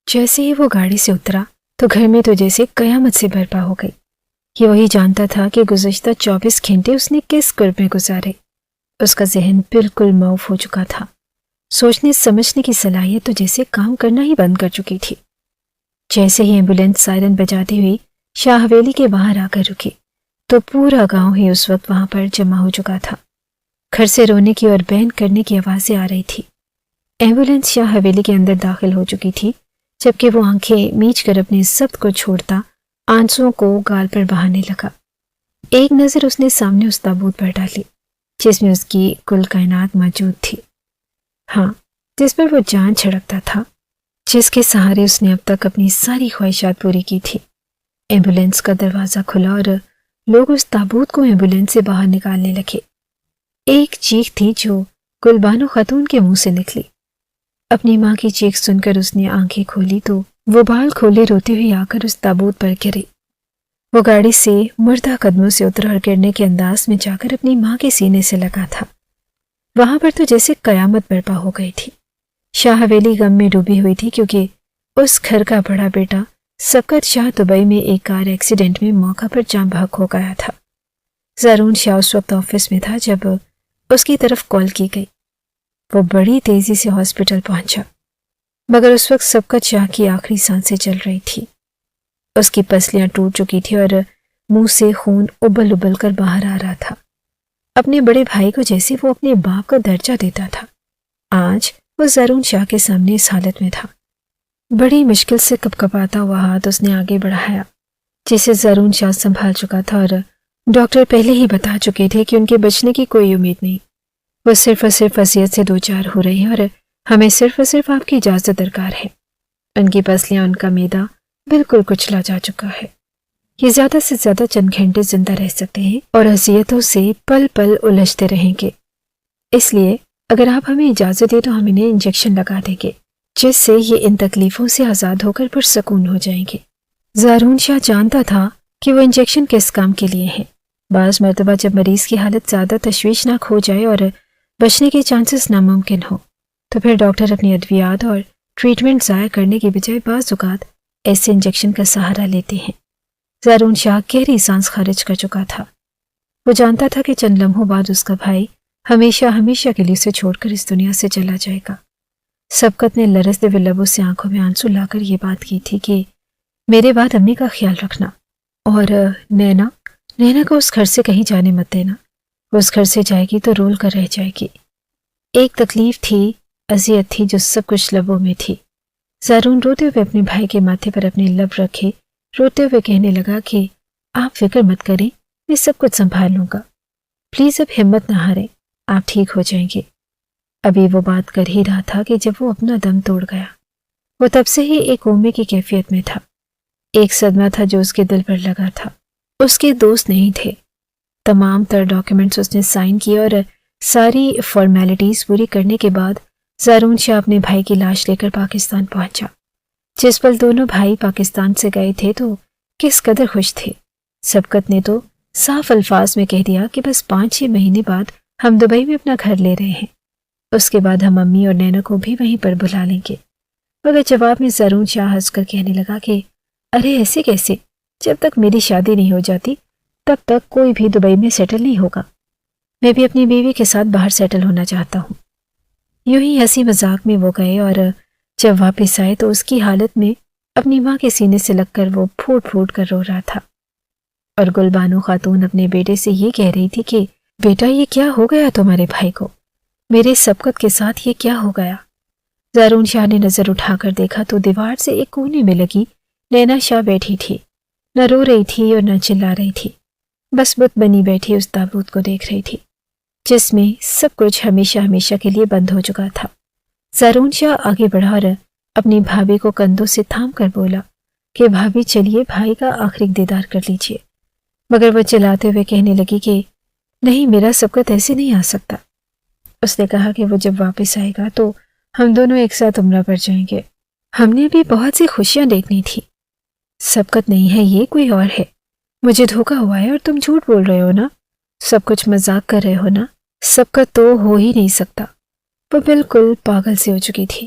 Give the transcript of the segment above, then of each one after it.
جیسے ہی وہ گاڑی سے اترا تو گھر میں تو جیسے قیامت سے برپا ہو گئی۔ یہ وہی جانتا تھا کہ گزشتہ 24 گھنٹے اس نے کس کرب میں گزارے۔ اس کا ذہن بالکل معاف ہو چکا تھا۔ سوچنے سمجھنے کی صلاحیت تو جیسے کام کرنا ہی بند کر چکی تھی۔ جیسے ہی ایمبولینس سائرن بجاتی ہوئی شاہ حویلی کے باہر آ کر رکی تو پورا گاؤں ہی اس وقت وہاں پر جمع ہو چکا تھا۔ گھر سے رونے کی اور بین کرنے کی آوازیں آ رہی تھی۔ ایمبولینس شاہ حویلی کے اندر داخل ہو چکی تھی، جبکہ وہ آنکھیں میچ کر اپنے سب کو چھوڑتا آنسوؤں کو گال پر بہانے لگا۔ ایک نظر اس نے سامنے اس تابوت پر ڈالی جس میں اس کی کل کائنات موجود تھی، ہاں، جس پر وہ جان چھڑکتا تھا، جس کے سہارے اس نے اب تک اپنی ساری خواہشات پوری کی تھی۔ ایمبولینس کا دروازہ کھلا اور لوگ اس تابوت کو ایمبولینس سے باہر نکالنے لگے۔ ایک چیخ تھی جو گلبانو خاتون کے منہ سے نکلی۔ اپنی ماں کی چیخ سن کر اس نے آنکھیں کھولی تو وہ بال کھولے روتے ہوئے آ کر اس تابوت پر گری۔ وہ گاڑی سے مردہ قدموں سے اترا اور گرنے کے انداز میں جا کر اپنی ماں کے سینے سے لگا تھا۔ وہاں پر تو جیسے قیامت برپا ہو گئی تھی۔ شاہ حویلی غم میں ڈوبی ہوئی تھی کیونکہ اس گھر کا بڑا بیٹا سبقت شاہ دبئی میں ایک کار ایکسیڈنٹ میں موقع پر جاں بحق ہو گیا تھا۔ زارون شاہ اس وقت آفس میں تھا جب اس کی طرف کال کی گئی۔ وہ بڑی تیزی سے ہاسپٹل پہنچا، مگر اس وقت سبقت شاہ کی آخری سانسیں چل رہی تھی۔ اس کی پسلیاں ٹوٹ چکی تھی اور منہ سے خون ابل ابل کر باہر آ رہا تھا۔ اپنے بڑے بھائی کو جیسے وہ اپنے باپ کا درجہ دیتا تھا، آج وہ زارون شاہ کے سامنے اس حالت میں تھا۔ بڑی مشکل سے کپکپاتا ہوا ہاتھ اس نے آگے بڑھایا جسے زارون شاہ سنبھال چکا تھا، اور ڈاکٹر پہلے ہی بتا چکے تھے کہ ان کے بچنے کی کوئی امید نہیں۔ وہ صرف اور صرف اذیت سے دوچار ہو رہے ہیں اور ہمیں صرف اور صرف آپ کی اجازت درکار ہے۔ ان کی پسلیاں، ان کا معدہ بالکل کچلا جا چکا ہے۔ یہ زیادہ سے زیادہ چند گھنٹے زندہ رہ سکتے ہیں اور اذیتوں سے پل پل الجھتے رہیں گے۔ اس لیے اگر آپ ہمیں اجازت دیں تو ہم انہیں انجیکشن لگا دیں گے، جس سے یہ ان تکلیفوں سے آزاد ہو کر پرسکون ہو جائیں گے۔ زارون شاہ جانتا تھا کہ وہ انجیکشن کس کام کے لیے ہیں۔ بعض مرتبہ جب مریض کی حالت زیادہ تشویشناک ہو جائے اور بچنے کے چانسز ناممکن ہو تو پھر ڈاکٹر اپنی ادویات اور ٹریٹمنٹ ضائع کرنے کے بجائے بعض اوقات ایسے انجیکشن کا سہارا لیتے ہیں۔ زارون شاہ گہری سانس خارج کر چکا تھا۔ وہ جانتا تھا کہ چند لمحوں بعد اس کا بھائی ہمیشہ ہمیشہ کے لیے اسے چھوڑ کر اس دنیا سے چلا جائے گا۔ سبقت نے لرزتے ہوئے لبوں سے آنکھوں میں آنسو لا کر یہ بات کی تھی کہ میرے بعد امی کا خیال رکھنا، اور نینا کو اس گھر سے کہیں جانے مت دینا۔ وہ اس گھر سے جائے گی تو رول کر رہ جائے گی۔ ایک تکلیف تھی، اذیت تھی جو سب کچھ لبوں میں تھی۔ زارون روتے ہوئے اپنے بھائی کے ماتھے پر اپنے لب رکھے روتے ہوئے کہنے لگا کہ آپ فکر مت کریں، میں سب کچھ سنبھال لوں گا۔ پلیز اب ہمت نہ ہاریں، آپ ٹھیک ہو جائیں گے۔ ابھی وہ بات کر ہی رہا تھا کہ جب وہ اپنا دم توڑ گیا۔ وہ تب سے ہی ایک کومے کی کیفیت میں تھا۔ ایک صدمہ تھا جو اس کے دل پر لگا تھا۔ اس کے دوست نہیں تھے۔ تمام تر ڈاکیومنٹس اس نے سائن کیے اور ساری فارمیلٹیز پوری کرنے کے بعد زارون شاہ اپنے بھائی کی لاش لے کر پاکستان پہنچا۔ جس پل دونوں بھائی پاکستان سے گئے تھے تو کس قدر خوش تھے۔ سبقت نے تو صاف الفاظ میں کہہ دیا کہ بس 5-6 مہینے بعد ہم دبئی میں اپنا گھر لے رہے ہیں، اس کے بعد ہم امی اور نینا کو بھی وہیں پر بلا لیں گے۔ مگر جواب میں زارون شاہ ہنس کر کہنے لگا کہ ارے ایسے کیسے، جب تک میری شادی نہیں ہو جاتی تب تک کوئی بھی دبئی میں سیٹل نہیں ہوگا۔ میں بھی اپنی بیوی کے ساتھ باہر سیٹل ہونا چاہتا ہوں۔ یوں ہی ہنسی مذاق میں وہ گئے اور جب واپس آئے تو اس کی حالت میں اپنی ماں کے سینے سے لگ کر وہ پھوٹ پھوٹ کر رو رہا تھا، اور گلبانو خاتون اپنے بیٹے سے یہ کہہ رہی تھی کہ بیٹا یہ کیا ہو گیا تمہارے بھائی کو، میرے سبقت کے ساتھ یہ کیا ہو گیا۔ زارون شاہ نے نظر اٹھا کر دیکھا تو دیوار سے ایک کونے میں لگی نینا شاہ بیٹھی تھی، نہ رو رہی تھی اور نہ چلا رہی تھی، بس بت بنی بیٹھی اس تابوت کو دیکھ رہی تھی جس میں سب کچھ ہمیشہ ہمیشہ کے لیے بند ہو چکا تھا۔ زارون شاہ آگے بڑھا اور اپنی بھابھی کو کندھوں سے تھام کر بولا کہ بھابھی چلیے بھائی کا آخری دیدار کر لیجیے، مگر وہ چلاتے ہوئے کہنے لگی کہ نہیں، میرا سبقت ایسے نہیں آ سکتا۔ اس نے کہا کہ وہ جب واپس آئے گا تو ہم دونوں ایک ساتھ عمرہ پر جائیں گے، ہم نے بھی بہت سی خوشیاں دیکھنی تھی۔ سبقت نہیں ہے، یہ کوئی اور ہے، مجھے دھوکا ہوا ہے اور تم جھوٹ بول رہے ہو نا، سب کچھ مذاق کر رہے ہو نا، سبقت تو ہو ہی نہیں سکتا۔ وہ بالکل پاگل سی ہو چکی تھی۔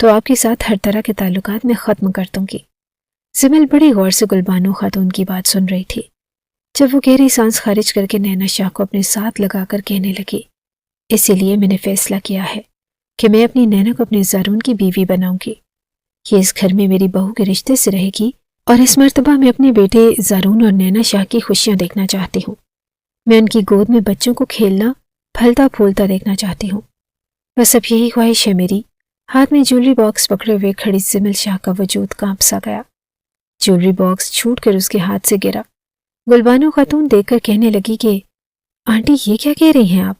تو آپ کے ساتھ ہر طرح کے تعلقات میں ختم کر دوں گی۔ زمل بڑی غور سے گلبانو خاتون کی بات سن رہی تھی۔ جب وہ گہری سانس خارج کر کے نینا شاہ کو اپنے ساتھ لگا کر کہنے لگی، اسی لیے میں نے فیصلہ کیا ہے کہ میں اپنی نینا کو اپنے زارون کی بیوی بناؤں گی۔ یہ اس گھر میں میری بہو کے رشتے سے رہے گی اور اس مرتبہ میں اپنے بیٹے زارون اور نینا شاہ کی خوشیاں دیکھنا چاہتی ہوں۔ میں ان کی گود میں بچوں کو کھیلنا پھلتا پھولتا دیکھنا چاہتی ہوں۔ بس اب یہی خواہش ہے میری۔ ہاتھ میں جیولری باکس پکڑے ہوئے کھڑی زمل شاہ کا وجود کانپ سا گیا۔ جیولری باکس چھوٹ کر اس کے ہاتھ سے گرا۔ گلبانو خاتون دیکھ کر کہنے لگی کہ آنٹی یہ کیا کہہ رہی ہیں آپ؟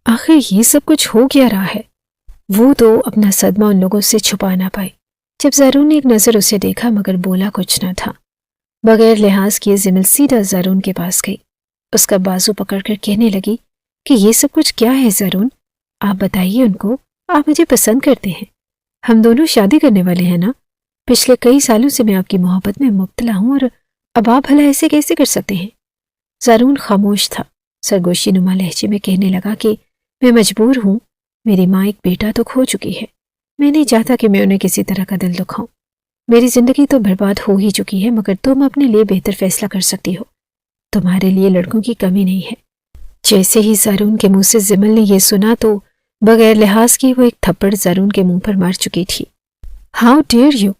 آخر یہ سب کچھ ہو کیا رہا ہے؟ وہ تو اپنا صدمہ ان لوگوں سے چھپا نہ پائی۔ جب زارون نے ایک نظر اسے دیکھا مگر بولا کچھ نہ تھا۔ بغیر لحاظ کیے زمل سیدھا زارون کے پاس گئی۔ اس کا بازو پکڑ کر کہنے لگی کہ یہ سب کچھ کیا ہے زارون؟ آپ بتائیے ان کو، آپ مجھے پسند کرتے ہیں، ہم دونوں شادی کرنے والے ہیں نا؟ پچھلے کئی سالوں سے میں آپ کی محبت میں مبتلا ہوں اور اب آپ بھلا ایسے کیسے کر سکتے ہیں؟ زارون خاموش تھا، سرگوشی نما لہجے میں کہنے لگا کہ میں مجبور ہوں، میری ماں ایک بیٹا تو کھو چکی ہے، میں نہیں چاہتا کہ میں انہیں کسی طرح کا دل دکھاؤں۔ میری زندگی تو برباد ہو ہی چکی ہے مگر تم اپنے لیے بہتر فیصلہ کر سکتی ہو، تمہارے لیے لڑکوں کی کمی نہیں ہے۔ جیسے ہی زارون کے منہ سے زمل نے یہ سنا تو بغیر لحاظ کی وہ ایک تھپڑ زارون کے منہ پر مار چکی تھی۔ ہاؤ ڈیئر یو،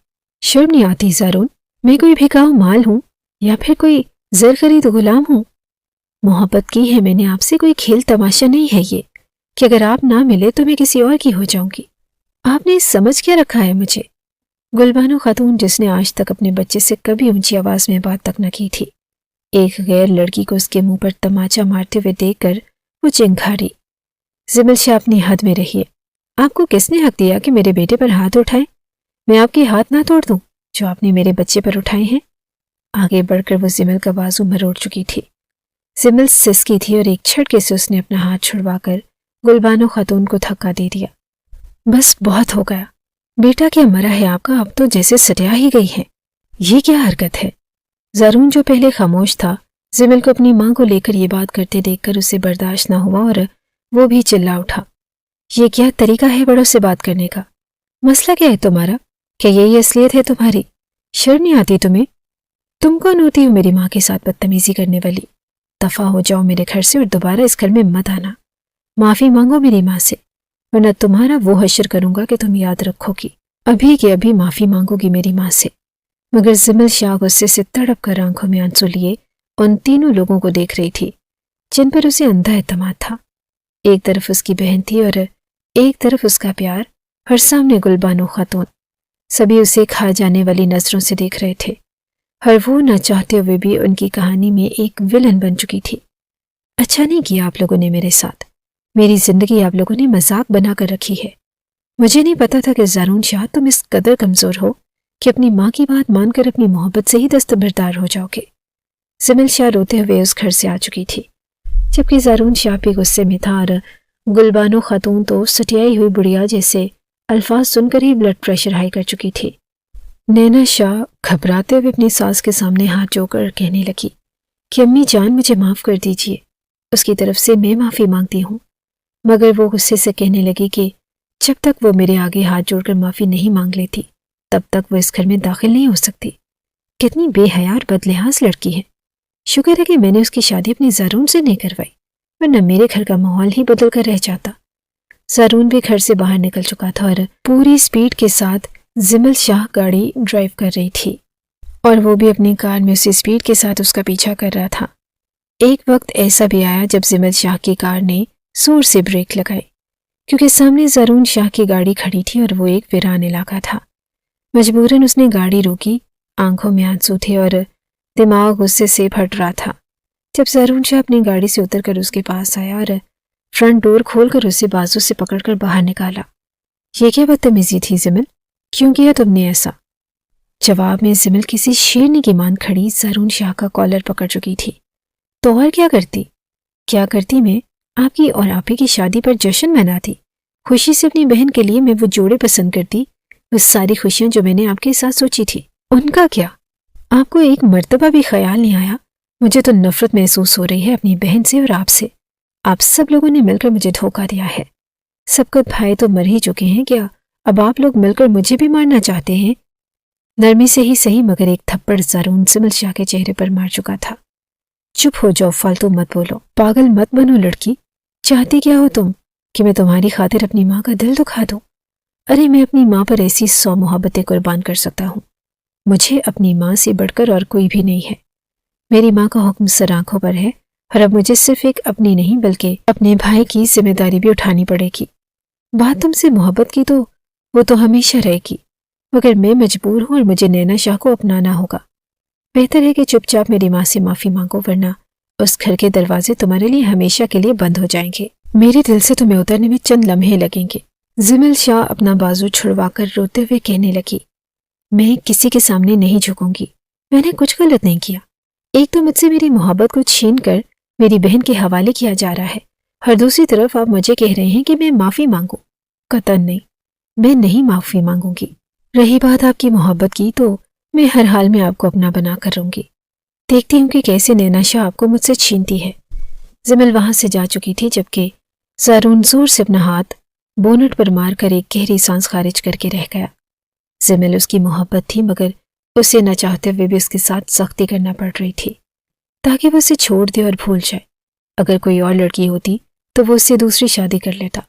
شرم نہیں آتی زارون؟ میں کوئی بھکاؤ مال ہوں یا پھر کوئی زر خرید غلام ہوں؟ محبت کی ہے میں نے آپ سے، کوئی کھیل تماشا نہیں ہے یہ کہ اگر آپ نہ ملے تو میں کسی اور کی ہو جاؤں گی۔ آپ نے سمجھ کیا رکھا ہے مجھے؟ گلبانو خاتون جس نے آج تک اپنے بچے سے کبھی اونچی آواز میں بات تک نہ کی تھی، ایک غیر لڑکی کو اس کے منہ پر تماچا مارتے ہوئے دیکھ کر وہ چنگھاڑی۔ زمل شاہ اپنی حد میں رہیے، آپ کو کس نے حق دیا کہ میرے بیٹے پر ہاتھ اٹھائیں؟ میں آپ کے ہاتھ نہ توڑ دوں جو آپ نے میرے بچے پر اٹھائے ہیں۔ آگے بڑھ کر وہ زمل کا بازو مروڑ چکی تھی۔ زمل سسکی تھی اور ایک چھڑکے سے اس نے اپنا ہاتھ چھڑوا کر گلبانو خاتون کو دھکا دے دیا۔ بس بہت ہو گیا، بیٹا کیا مرا ہے آپ کا، اب تو جیسے سٹیا ہی گئی ہے۔ یہ کیا حرکت ہے؟ زارون جو پہلے خاموش تھا، زمل کو اپنی ماں کو لے کر یہ بات کرتے دیکھ کر اسے برداشت نہ ہوا اور وہ بھی چلا اٹھا۔ یہ کیا طریقہ ہے بڑوں سے بات کرنے کا؟ مسئلہ کیا ہے تمہارا؟ کیا یہی اصلیت ہے تمہاری؟ شرم نہیں آتی تمہیں؟ تم کون ہوتی ہو میری ماں کے ساتھ بدتمیزی کرنے والی؟ دفع ہو جاؤ میرے گھر سے اور دوبارہ اس گھر میں مت آنا۔ معافی مانگو میری ماں سے ورنہ تمہارا وہ حشر کروں گا کہ تم یاد رکھو گی۔ ابھی کے ابھی معافی مانگو گی میری ماں سے۔ مگر زمل شاہ غصے سے تڑپ کر آنکھوں میں آنسو لیے ان تینوں لوگوں کو دیکھ رہی تھی جن پر اسے اندھا اعتماد تھا۔ ایک طرف اس کی بہن تھی اور ایک طرف اس کا پیار، اور سامنے گلبانو خاتون۔ سبھی اسے کھا جانے والی نظروں سے دیکھ رہے تھے، اور وہ نہ چاہتے ہوئے بھی ان کی کہانی میں ایک ولن بن چکی تھی۔ اچھا نہیں کیا آپ لوگوں نے میرے ساتھ، میری زندگی آپ لوگوں نے مذاق بنا کر رکھی ہے۔ مجھے نہیں پتا تھا کہ زارون شاہ تم اس قدر کمزور ہو کہ اپنی ماں کی بات مان کر اپنی محبت سے ہی دستبردار ہو جاؤ گے۔ زمل شاہ روتے ہوئے اس گھر سے آ چکی تھی، جبکہ زارون شاہ بھی غصے میں تھا اور گلبانو خاتون تو سٹیائی ہوئی بڑھیا جیسے الفاظ سن کر ہی بلڈ پریشر ہائی کر چکی تھی۔ نینا شاہ گھبراتے ہوئے اپنی ساس کے سامنے ہاتھ جوڑ کر کہنے لگی کہ امی جان مجھے معاف کر دیجیے، اس کی طرف سے میں معافی مانگتی ہوں۔ مگر وہ غصے سے کہنے لگی کہ جب تک وہ میرے آگے ہاتھ جوڑ کر معافی نہیں مانگ لیتی تب تک وہ اس گھر میں داخل نہیں ہو سکتی۔ کتنی بے حیا اور بدلحاظ لڑکی ہے۔ شکر ہے کہ میں نے اس کی شادی اپنی زارون سے نہیں کروائی، ورنہ میرے گھر کا ماحول ہی بدل کر رہ جاتا۔ زارون بھی گھر سے باہر نکل چکا تھا اور پوری سپیڈ کے ساتھ زمل شاہ گاڑی ڈرائیو کر رہی تھی، اور وہ بھی اپنی کار میں اسی سپیڈ کے ساتھ اس کا پیچھا کر رہا تھا۔ ایک وقت ایسا بھی آیا جب زمل شاہ کی کار نے زور سے بریک لگائے، کیونکہ سامنے زارون شاہ کی گاڑی کھڑی تھی اور وہ ایک ویران علاقہ تھا۔ مجبوراً اس نے گاڑی روکی، آنکھوں میں آنسو تھے اور دماغ غصے سے پھٹ رہا تھا۔ جب زارون شاہ اپنی گاڑی سے اتر کر اس کے پاس آیا اور فرنٹ ڈور کھول کر اسے بازو سے پکڑ کر باہر نکالا۔ یہ کیا بدتمیزی تھی زمل؟ کیوں کیا تم نے ایسا؟ جواب میں زمل کسی شیرنی کی مان کھڑی زارون شاہ کا کالر پکڑ چکی تھی۔ تو اور کیا کرتی میں آپ کی اور آپی کی شادی پر جشن مناتی، خوشی سے اپنی بہن کے لیے میں وہ جوڑے پسند کرتی، وہ ساری خوشیاں جو میں نے آپ کے ساتھ سوچی تھی ان کا کیا؟ آپ کو ایک مرتبہ بھی خیال نہیں آیا؟ مجھے تو نفرت محسوس ہو رہی ہے اپنی بہن سے اور آپ سے۔ آپ سب لوگوں نے مل کر مجھے دھوکہ دیا ہے۔ سب کے بھائی تو مر ہی چکے ہیں، کیا اب آپ لوگ مل کر مجھے بھی مارنا چاہتے ہیں؟ نرمی سے ہی صحیح مگر ایک تھپڑ زارون زمل شاہ کے چہرے پر مار چکا تھا۔ چپ ہو جاؤ، فالتو مت بولو، پاگل مت بنو لڑکی، چاہتی کیا ہو تم؟ کہ میں تمہاری خاطر اپنی ماں کا دل دکھا دوں؟ ارے میں اپنی ماں پر ایسی 100 محبتیں قربان کر سکتا ہوں، مجھے اپنی ماں سے بڑھ کر اور کوئی بھی نہیں ہے۔ میری ماں کا حکم سر آنکھوں پر ہے، اور اب مجھے صرف ایک اپنی نہیں بلکہ اپنے بھائی کی ذمہ داری بھی اٹھانی پڑے گی۔ بات تم سے محبت کی تو وہ تو ہمیشہ رہے گی، مگر میں مجبور ہوں اور مجھے نینا شاہ کو اپنانا ہوگا۔ بہتر ہے کہ چپ چاپ میری ماں سے معافی مانگو، ورنہ اس گھر کے دروازے تمہارے لیے ہمیشہ کے لیے بند ہو جائیں گے۔ میرے دل سے تمہیں اترنے میں چند لمحے لگیں گے۔ زمل شاہ اپنا بازو چھڑوا کر روتے ہوئے کہنے لگی، میں کسی کے سامنے نہیں جھکوں گی، میں نے کچھ غلط نہیں کیا۔ ایک تو مجھ سے میری محبت کو چھین کر میری بہن کے حوالے کیا جا رہا ہے، اور دوسری طرف آپ مجھے کہہ رہے ہیں کہ میں معافی مانگوں۔ قطعاً نہیں، میں نہیں معافی مانگوں گی۔ رہی بات آپ کی محبت کی تو میں ہر حال میں آپ کو اپنا بنا کر رہوں گی۔ دیکھتی ہوں کہ کیسے نینا شاہ آپ کو مجھ سے چھینتی ہے۔ زمل وہاں سے جا چکی تھی جبکہ زارون زور سے اپنا ہاتھ بونٹ پر مار کر ایک گہری سانس خارج کر کے رہ گیا۔ زمل اس کی محبت تھی، مگر اسے نہ چاہتے ہوئے بھی اس کے ساتھ سختی کرنا پڑ رہی تھی تاکہ وہ اسے چھوڑ دے اور بھول جائے۔ اگر کوئی اور لڑکی ہوتی تو وہ اس سے دوسری شادی کر لیتا،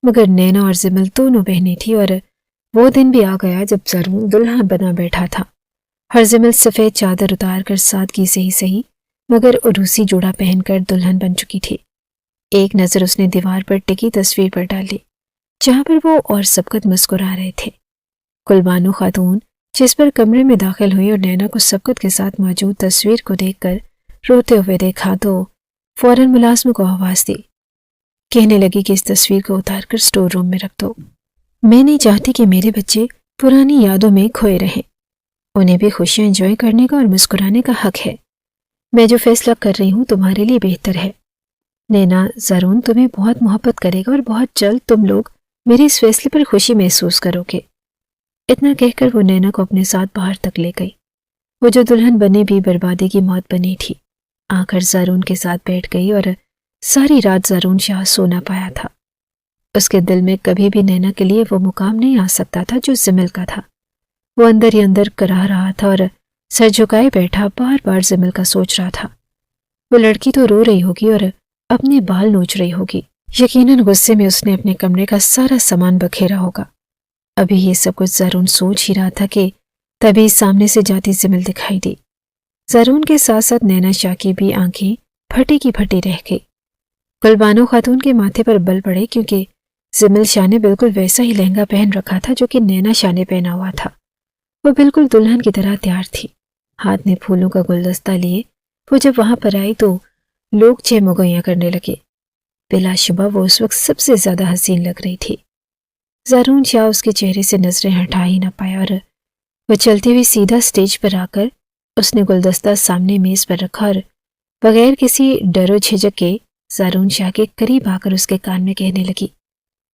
مگر نینا اور زمل دونوں بہنیں تھیں، اور وہ دن بھی آ گیا جب زارون دلہا بنا بیٹھا تھا۔ ہر زمل سفید چادر اتار کر سادگی سے ہی صحیح مگر عروسی جوڑا پہن کر دلہن بن چکی تھی۔ ایک نظر اس نے دیوار پر ٹکی تصویر پر ڈالی جہاں پر وہ اور سبقت مسکرا رہے تھے۔ کلبانو خاتون جس پر کمرے میں داخل ہوئی اور نینا کو سبقت کے ساتھ موجود تصویر کو دیکھ کر روتے ہوئے دیکھا تو فوراً ملازم کو آواز دی، کہنے لگی کہ اس تصویر کو اتار کر سٹور روم میں رکھ دو۔ میں نہیں چاہتی کہ میرے بچے پرانی یادوں میں کھوئے رہیں، انہیں بھی خوشیاں انجوائے کرنے کا اور مسکرانے کا حق ہے۔ میں جو فیصلہ کر رہی ہوں تمہارے لیے بہتر ہے۔ نینا، زارون تمہیں بہت محبت کرے گا اور بہت جلد تم لوگ میرے اس فیصلے پر خوشی محسوس کرو گے۔ اتنا کہہ کر وہ نینا کو اپنے ساتھ باہر تک لے گئی۔ وہ جو دلہن بنے بھی بربادی کی موت بنی تھی، آ کر زارون کے ساتھ بیٹھ گئی اور ساری رات زارون شاہ سو نہ پایا تھا۔ اس کے دل میں کبھی بھی نینا کے لیے وہ مقام نہیں آ سکتا تھا جو زمل کا تھا۔ وہ اندر ہی اندر کرا رہا تھا اور سر جھکائے بیٹھا بار بار زمل کا سوچ رہا تھا۔ وہ لڑکی تو رو رہی ہوگی اور اپنے بال نوچ رہی ہوگی، یقیناً غصے میں اس نے اپنے کمرے کا سارا سامان بکھیرا ہوگا۔ ابھی یہ سب کچھ زارون سوچ ہی رہا تھا کہ تبھی سامنے سے جاتی زمل دکھائی دی۔ زارون کے ساتھ ساتھ نینا شاہ کی بھی آنکھیں پھٹی کی پھٹی رہ گئی۔ کلبانو خاتون کے ماتھے پر بل پڑے کیونکہ زمل شاہ نے بالکل ویسا ہی لہنگا پہن رکھا تھا جو کہ نینا شاہ نے پہنا ہوا تھا۔ وہ بالکل دلہن کی طرح تیار تھی، ہاتھ میں پھولوں کا گلدستہ لیے۔ وہ جب وہاں پر آئی تو لوگ چہمگوئیاں کرنے لگے۔ بلا شبہ وہ اس وقت سب سے زیادہ حسین لگ رہی تھی۔ زارون شاہ اس کے چہرے سے نظریں ہٹا ہی نہ پایا اور وہ چلتی ہوئی سیدھا سٹیج پر آ کر اس نے گلدستہ سامنے میز پر رکھا اور بغیر کسی ڈر و جھجک کے زارون شاہ کے قریب آ کر اس کے کان میں کہنے لگی،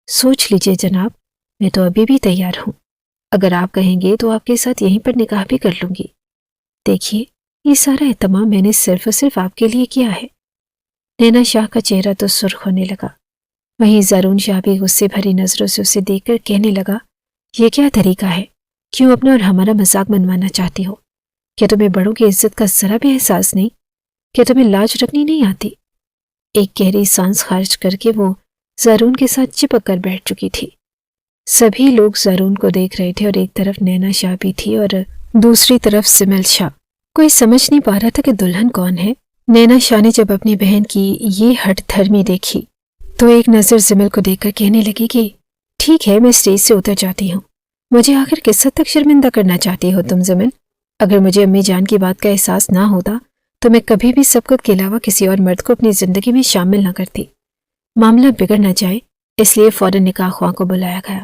سوچ لیجئے جناب، میں تو ابھی بھی تیار ہوں۔ اگر آپ کہیں گے تو آپ کے ساتھ یہیں پر نکاح بھی کر لوں گی۔ دیکھیے، یہ سارا اہتمام میں نے صرف اور صرف آپ کے لیے کیا ہے۔ نینا شاہ کا چہرہ تو سرخ ہونے لگا، وہیں زارون شاہ بھی غصے بھری نظروں سے اسے دیکھ کر کہنے لگا، یہ کیا طریقہ ہے؟ کیوں اپنا اور ہمارا مذاق بنوانا چاہتی ہو؟ کیا تمہیں بڑوں کی عزت کا ذرا بھی احساس نہیں؟ کیا تمہیں لاج رکھنی نہیں آتی؟ ایک گہری سانس خارج کر کے وہ زارون کے ساتھ چپک کر بیٹھ چکی تھی۔ سبھی لوگ زارون کو دیکھ رہے تھے اور ایک طرف نینا شاہ بھی تھی اور دوسری طرف زمل شاہ۔ کوئی سمجھ نہیں پا رہا تھا کہ دلہن کون ہے۔ نینا شاہ نے جب اپنی بہن کی یہ ہٹ دھرمی دیکھی تو ایک نظر زمل کو دیکھ کر کہنے لگی کہ ٹھیک ہے، میں اسٹیج سے اتر جاتی ہوں۔ مجھے آخر کس حد تک شرمندہ کرنا چاہتی ہو تم زمل؟ اگر مجھے امی جان کی بات کا احساس نہ ہوتا تو میں کبھی بھی سبقت کے علاوہ کسی اور مرد کو اپنی زندگی میں شامل نہ کرتی۔ معاملہ بگڑ نہ جائے اس لیے فوراً نکاح خواہ کو بلایا گیا۔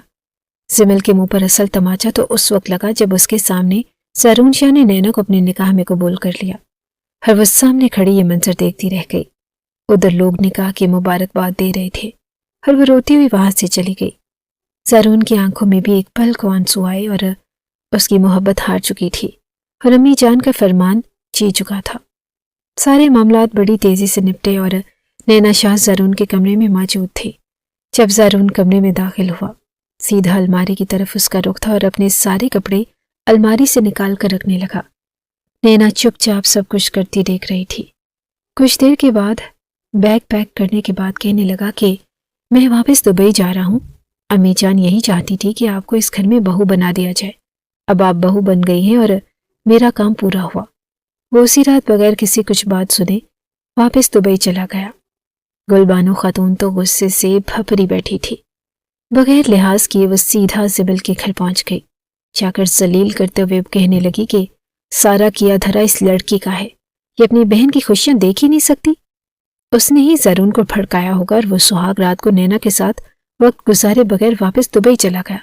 زمل کے منہ پر اصل تماچا تو اس وقت لگا جب اس کے سامنے زارون شاہ نے نینا کو اپنے نکاح میں قبول کر لیا۔ ہر وہ سامنے کھڑی یہ منظر دیکھتی رہ گئی۔ ادھر لوگ نکاح کی مبارکباد دے رہے تھے اور وہ روتی ہوئی وہاں سے چلی گئی۔ زارون کی آنکھوں میں بھی ایک پل کو آنسو آئے اور اس کی محبت ہار چکی تھی اور امی جان کا فرمان جی چکا تھا۔ سارے معاملات بڑی تیزی سے نپٹے اور نینا شاہ زارون کے کمرے میں موجود تھی۔ جب زارون کمرے میں داخل ہوا سیدھا الماری کی طرف اس کا رخ تھا اور اپنے سارے کپڑے الماری سے نکال کر رکھنے لگا۔ نینا چپ چاپ سب کچھ کرتی دیکھ رہی تھی۔ کچھ دیر کے بعد بیگ پیک کرنے کے بعد کہنے لگا کہ میں واپس دبئی جا رہا ہوں۔ امی جان یہی چاہتی تھی کہ آپ کو اس گھر میں بہو بنا دیا جائے۔ اب آپ بہو بن گئی ہیں اور میرا کام پورا ہوا۔ وہ اسی رات بغیر کسی کچھ بات سنے واپس دبئی چلا گیا۔ گل بانو خاتون تو غصے سے بھپری بیٹھی تھی۔ بغیر لحاظ کیے وہ سیدھا زبل کے گھر پہنچ گئی۔ جا کر ذلیل کرتے ہوئے کہنے لگی کہ سارا کیا دھرا اس لڑکی کا ہے، یہ اپنی بہن کی خوشیاں دیکھ ہی نہیں سکتی۔ اس نے ہی زرون کو بھڑکایا ہوگا اور وہ سہاگ رات کو نینا کے ساتھ وقت گزارے بغیر واپس دبئی چلا گیا۔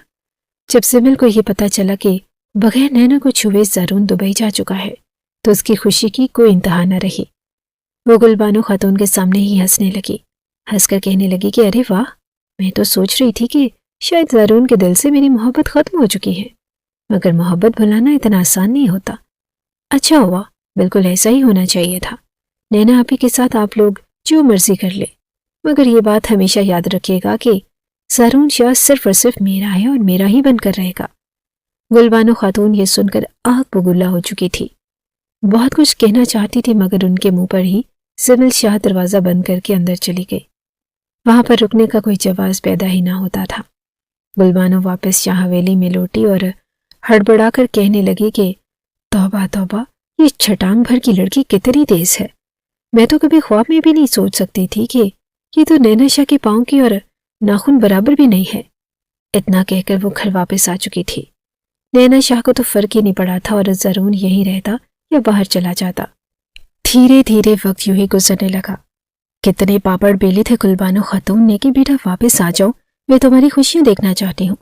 جب زبل کو یہ پتا چلا کہ بغیر نینا کو چھوئے زرون دبئی جا چکا ہے تو اس کی خوشی کی کوئی انتہا نہ رہی۔ وہ گل بانو خاتون کے سامنے ہی ہنسنے لگی، ہنس کر کہنے لگی کہ ارے واہ، میں تو سوچ رہی تھی کہ شاید زرون کے دل سے میری محبت ختم ہو چکی ہے، مگر محبت بھلانا اتنا آسان نہیں ہوتا۔ اچھا ہوا، بالکل ایسا ہی ہونا چاہیے تھا۔ نینا آپی کے ساتھ آپ لوگ جو مرضی کر لے، مگر یہ بات ہمیشہ یاد رکھیے گا کہ زرون شاہ صرف اور صرف میرا ہے اور میرا ہی بن کر رہے گا۔ گل بانو خاتون یہ سن کر آگ بگولا ہو چکی تھی۔ بہت کچھ کہنا چاہتی تھی مگر ان کے منہ پر ہی زبل شاہ دروازہ بند کر کے اندر چلی گئی۔ وہاں پر رکنے کا کوئی جواز پیدا ہی نہ ہوتا تھا۔ گل بانو واپس شاہ حویلی میں لوٹی اور ہڑبڑا کر کہنے لگی کہ توبہ توبہ، یہ چھٹانگ بھر کی لڑکی کتنی تیز ہے۔ میں تو کبھی خواب میں بھی نہیں سوچ سکتی تھی کہ یہ تو نینا شاہ کے پاؤں کی اور ناخن برابر بھی نہیں ہے۔ اتنا کہہ کر وہ گھر واپس آ چکی تھی۔ نینا شاہ کو تو فرق ہی نہیں پڑا تھا اور زرون یہیں رہتا یا باہر چلا جاتا۔ دھیرے دھیرے وقت یوں ہی گزرنے لگا۔ کتنے پاپڑ بیلے تھے گل بانو خاتون نے کہ بیٹا واپس آ جاؤ، میں تمہاری خوشیاں دیکھنا چاہتی ہوں،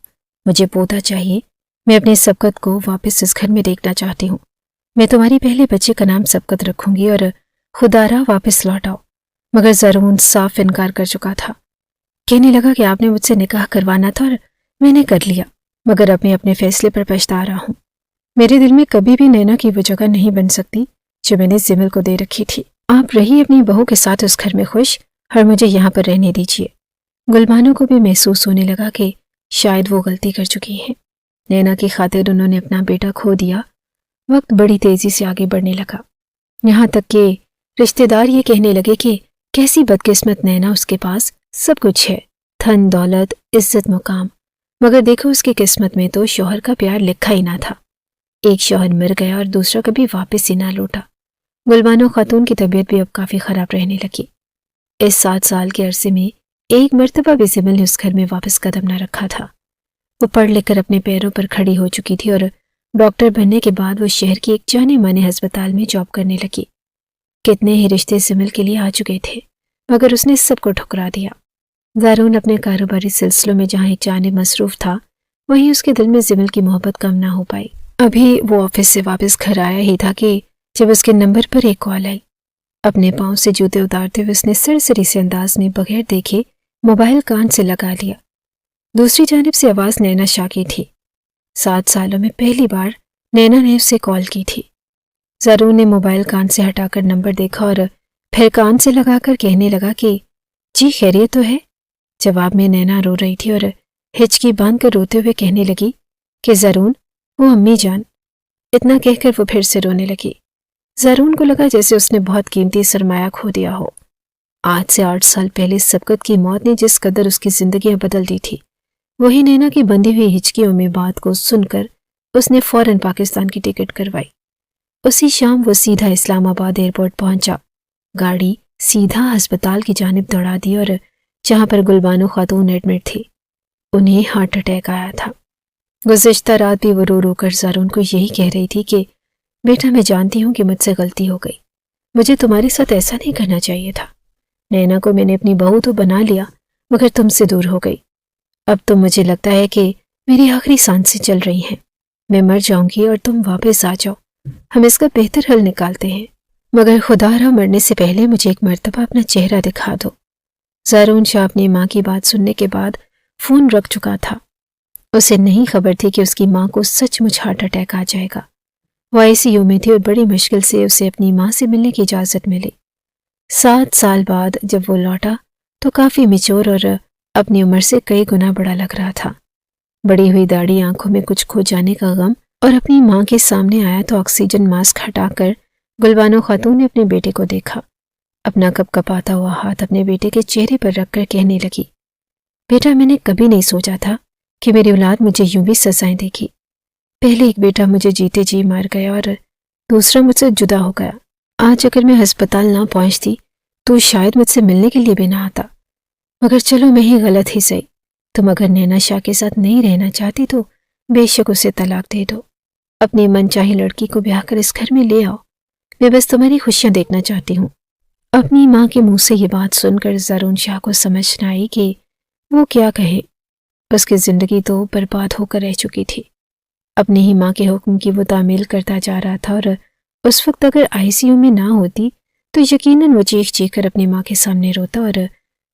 مجھے پوتا چاہیے، میں اپنے سبقت کو واپس اس گھر میں دیکھنا چاہتی ہوں، میں تمہاری پہلے بچے کا نام سبقت رکھوں گی اور خدا را واپس لوٹ آؤ۔ مگر زرون صاف انکار کر چکا تھا۔ کہنے لگا کہ آپ نے مجھ سے نکاح کروانا تھا اور میں نے کر لیا، مگر اب میں اپنے فیصلے پر پچھتا رہا ہوں۔ میرے دل میں کبھی بھی نینا کی وہ جگہ نہیں بن سکتی جو میں نے زمل کو دے رکھی تھی۔ آپ رہی اپنی بہو کے ساتھ اس گھر میں خوش اور مجھے یہاں پر رہنے دیجیے۔ گلبانو کو بھی محسوس ہونے لگا کہ شاید وہ غلطی کر چکی ہیں۔ نینا کی خاطر انہوں نے اپنا بیٹا کھو دیا۔ وقت بڑی تیزی سے آگے بڑھنے لگا، یہاں تک کہ رشتہ دار یہ کہنے لگے کہ کیسی بدقسمت نینا، اس کے پاس سب کچھ ہے، دھن دولت عزت مقام، مگر دیکھو اس کی قسمت میں تو شوہر کا پیار لکھا ہی نہ تھا۔ ایک شوہر مر گیا اور دوسرا کبھی واپس ہی نہ لوٹا۔ گلبانو خاتون کی طبیعت بھی اب کافی خراب رہنے لگی۔ اس 7 سال کے عرصے میں ایک مرتبہ بھی زمل نے اس گھر میں واپس قدم نہ رکھا تھا۔ وہ پڑھ لکھ کر اپنے پیروں پر کھڑی ہو چکی تھی اور ڈاکٹر بننے کے بعد وہ شہر کی ایک جانے مانے ہسپتال میں جاب کرنے لگی۔ کتنے ہی رشتے زمل کے لیے آ چکے تھے مگر اس نے سب کو ٹھکرا دیا۔ زارون اپنے کاروباری سلسلوں میں جہاں ایک جانب مصروف تھا، وہیں اس کے دل میں زمل کی محبت کم نہ ہو پائی۔ ابھی وہ آفس سے واپس گھر آیا ہی تھا کہ جب اس کے نمبر پر ایک کال آئی۔ اپنے پاؤں سے جوتے اتارتے ہوئے اس نے سرسری سے انداز میں بغیر دیکھے موبائل کان سے لگا لیا۔ دوسری جانب سے آواز نینا شاہ کی تھی۔ 7 سالوں میں پہلی بار نینا نے اسے کال کی تھی۔ زارون نے موبائل کان سے ہٹا کر نمبر دیکھا اور پھر کان سے لگا کر کہنے لگا کہ جی خیریت تو ہے؟ جواب میں نینا رو رہی تھی اور ہچکی باندھ کر روتے ہوئے کہنے لگی کہ زارون، وہ امی جان۔ اتنا کہہ کر وہ پھر سے رونے لگی۔ زارون کو لگا جیسے اس نے بہت قیمتی سرمایہ کھو دیا ہو۔ آج سے 8 سال پہلے سبقت کی موت نے جس قدر اس کی زندگیاں بدل دی تھی، وہی نینا کی بندھی ہوئی ہچکیوں میں بات کو سن کر اس نے فوراً پاکستان کی ٹکٹ کروائی۔ اسی شام وہ سیدھا اسلام آباد ایئرپورٹ پہنچا۔ گاڑی سیدھا ہسپتال کی جانب دوڑا دی اور جہاں پر گلبانو خاتون ایڈمٹ تھی، انہیں ہارٹ اٹیک آیا تھا۔ گزشتہ رات بھی وہ رو رو کر زارون کو یہی کہہ رہی تھی کہ بیٹا، میں جانتی ہوں کہ مجھ سے غلطی ہو گئی، مجھے تمہارے ساتھ ایسا نہیں کرنا چاہیے تھا۔ نینا کو میں نے اپنی بہو تو بنا لیا مگر تم سے دور ہو گئی۔ اب تو مجھے لگتا ہے کہ میری آخری سانسیں چل رہی ہیں، میں مر جاؤں گی اور تم واپس آ جاؤ، ہم اس کا بہتر حل نکالتے ہیں، مگر خدا را مرنے سے پہلے مجھے ایک مرتبہ اپنا چہرہ دکھا دو۔ زارون شاہ اپنی ماں کی بات سننے کے بعد فون رکھ چکا تھا۔ اسے نہیں خبر تھی کہ اس کی ماں کو سچ مچ ہارٹ اٹیک آ جائے گا۔ وہ ICU میں تھی اور بڑی مشکل سے اسے اپنی ماں سے ملنے کی اجازت ملی۔ 7 سال بعد جب وہ لوٹا تو کافی میچور اور اپنی عمر سے کئی گنا بڑا لگ رہا تھا۔ بڑی ہوئی داڑھی آنکھوں میں کچھ کھو جانے کا غم اور اپنی ماں کے سامنے آیا تو آکسیجن ماسک ہٹا کر گلبانو خاتون نے اپنے بیٹے کو دیکھا، اپنا کپ کپاتا ہوا ہاتھ اپنے بیٹے کے چہرے پر رکھ کر کہنے لگی، بیٹا میں نے کبھی نہیں سوچا تھا کہ میری اولاد مجھے یوں بھی سزائیں دے گی۔ پہلے ایک بیٹا مجھے جیتے جی مار گیا اور دوسرا مجھ سے جدا ہو گیا۔ آج اگر میں ہسپتال نہ پہنچتی تو شاید مجھ سے ملنے کے لیے بھی نہ آتا، مگر چلو میں ہی غلط ہی صحیح، تم اگر نینا شاہ کے ساتھ نہیں رہنا چاہتی تو بے شک اسے طلاق دے دو، اپنی من چاہی لڑکی کو بیاہ کر اس گھر میں لے آؤ، میں بس تمہاری خوشیاں دیکھنا چاہتی ہوں۔ اپنی ماں کے منہ سے یہ بات سن کر زارون شاہ کو سمجھ نہ آئی کہ وہ کیا کہے، اس کی زندگی تو برباد ہو کر رہ چکی تھی، اپنی ہی ماں کے حکم کی وہ تعمیل کرتا جا رہا تھا، اور اس وقت اگر آئی سی یو میں نہ ہوتی تو یقیناً وہ چیخ چیخ کر اپنی ماں کے سامنے روتا اور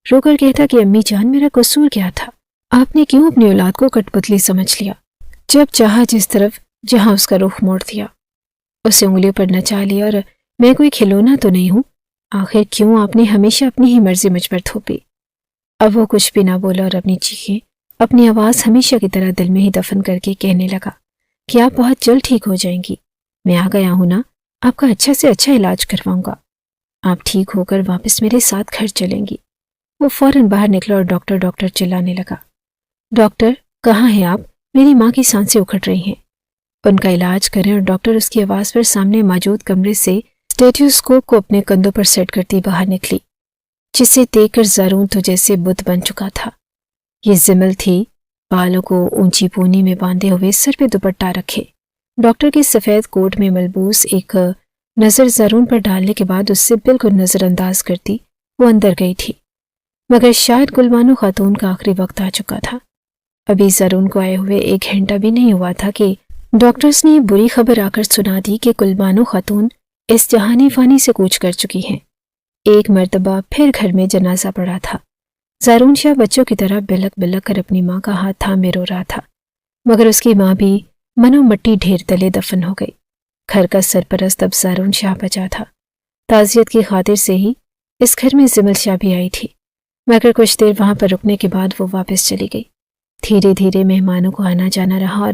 رو کر کہتا کہ امی جان میرا قصور کیا تھا، آپ نے کیوں اپنی اولاد کو کٹ پتلی سمجھ لیا، جب چاہا جس طرف جہاں اس کا رخ موڑ دیا، اسے انگلیوں پر نچا لیا، اور میں کوئی کھلونا تو نہیں ہوں، آخر کیوں آپ نے ہمیشہ اپنی ہی مرضی مجھ پر تھوپی۔ اب وہ کچھ بھی نہ بولا اور اپنی چیخیں اپنی آواز ہمیشہ کی طرح دل میں ہی دفن کر کے کہنے لگا کہ آپ بہت جلد ٹھیک ہو جائیں گی، میں آ گیا ہوں نا، آپ کا اچھا سے اچھا علاج کرواؤں گا، آپ ٹھیک ہو کر واپس میرے ساتھ گھر چلیں گی۔ وہ فوراً باہر نکلا اور ڈاکٹر ڈاکٹر چلانے لگا۔ ڈاکٹر کہاں ہیں آپ؟ میری ماں کی سانسیں اکھڑ رہی ہیں، ان کا علاج کریں۔ اور ڈاکٹر اس کی آواز پر سامنے موجود کمرے سے اسٹیٹوسکوپ کو اپنے کندھوں پر سیٹ کرتی باہر نکلی، جسے دیکھ کر زارون تو جیسے بت بن چکا تھا۔ یہ زمل تھی، بالوں کو اونچی پونی میں باندھے ہوئے، سر پہ دوپٹہ رکھے، ڈاکٹر کے سفید کوٹ میں ملبوس، ایک نظر زارون پر ڈالنے کے بعد اس سے بالکل نظر انداز کرتی وہ اندر گئی تھی، مگر شاید گلبانو خاتون کا آخری وقت آ چکا تھا۔ ابھی زارون کو آئے ہوئے 1 گھنٹہ بھی نہیں ہوا تھا کہ ڈاکٹرز نے یہ بری خبر آ کر سنا دی کہ گلبانو خاتون اس جہانی فانی سے کوچ کر چکی ہیں۔ ایک مرتبہ پھر گھر میں جنازہ پڑا تھا۔ زارون شاہ بچوں کی طرح بلک بلک کر اپنی ماں کا ہاتھ تھامے رو رہا تھا، مگر اس کی ماں بھی منو مٹی ڈھیر تلے دفن ہو گئی۔ گھر کا سرپرست اب زارون شاہ بچا تھا۔ تعزیت کی خاطر سے ہی اس گھر میں زمل شاہ بھی آئی تھی، مگر کچھ دیر وہاں پر رکنے کے بعد وہ واپس چلی گئی۔ دھیرے دھیرے مہمانوں کو آنا جانا رہا اور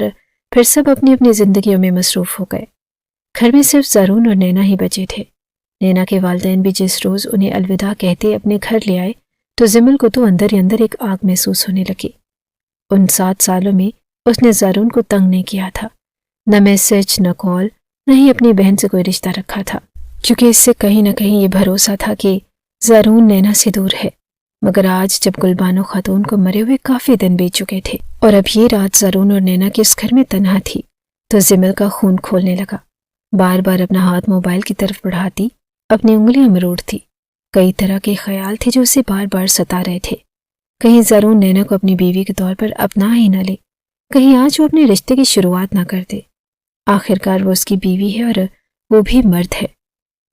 پھر سب اپنی اپنی زندگیوں میں مصروف ہو گئے۔ گھر میں صرف زارون اور نینا ہی بچے تھے۔ نینا کے والدین بھی جس روز انہیں الوداع کہتے اپنے گھر لے آئے تو زمل کو تو اندر ہی اندر ایک آگ محسوس ہونے لگی۔ ان 7 سالوں میں اس نے زارون کو تنگ نہیں کیا تھا، نہ میسج، نہ کال، نہ ہی اپنی بہن سے کوئی رشتہ رکھا تھا، کیونکہ اس سے کہیں نہ کہیں یہ بھروسہ تھا کہ زارون نینا سے دور ہے۔ مگر آج جب گلبانو خاتون کو مرے ہوئے کافی دن بیت چکے تھے اور اب یہ رات زارون اور نینا کے اس گھر میں تنہا تھی، تو زمل کا خون کھولنے لگا۔ بار بار اپنا ہاتھ موبائل کی طرف بڑھاتی، اپنی انگلیاں مروڑتی۔ کئی طرح کے خیال تھے جو اسے بار بار ستا رہے تھے، کہیں زارون نینا کو اپنی بیوی کے طور پر اپنا ہی نہ لے، کہیں آج وہ اپنے رشتے کی شروعات نہ کر دے۔ آخرکار وہ اس کی بیوی ہے اور وہ بھی مرد ہے۔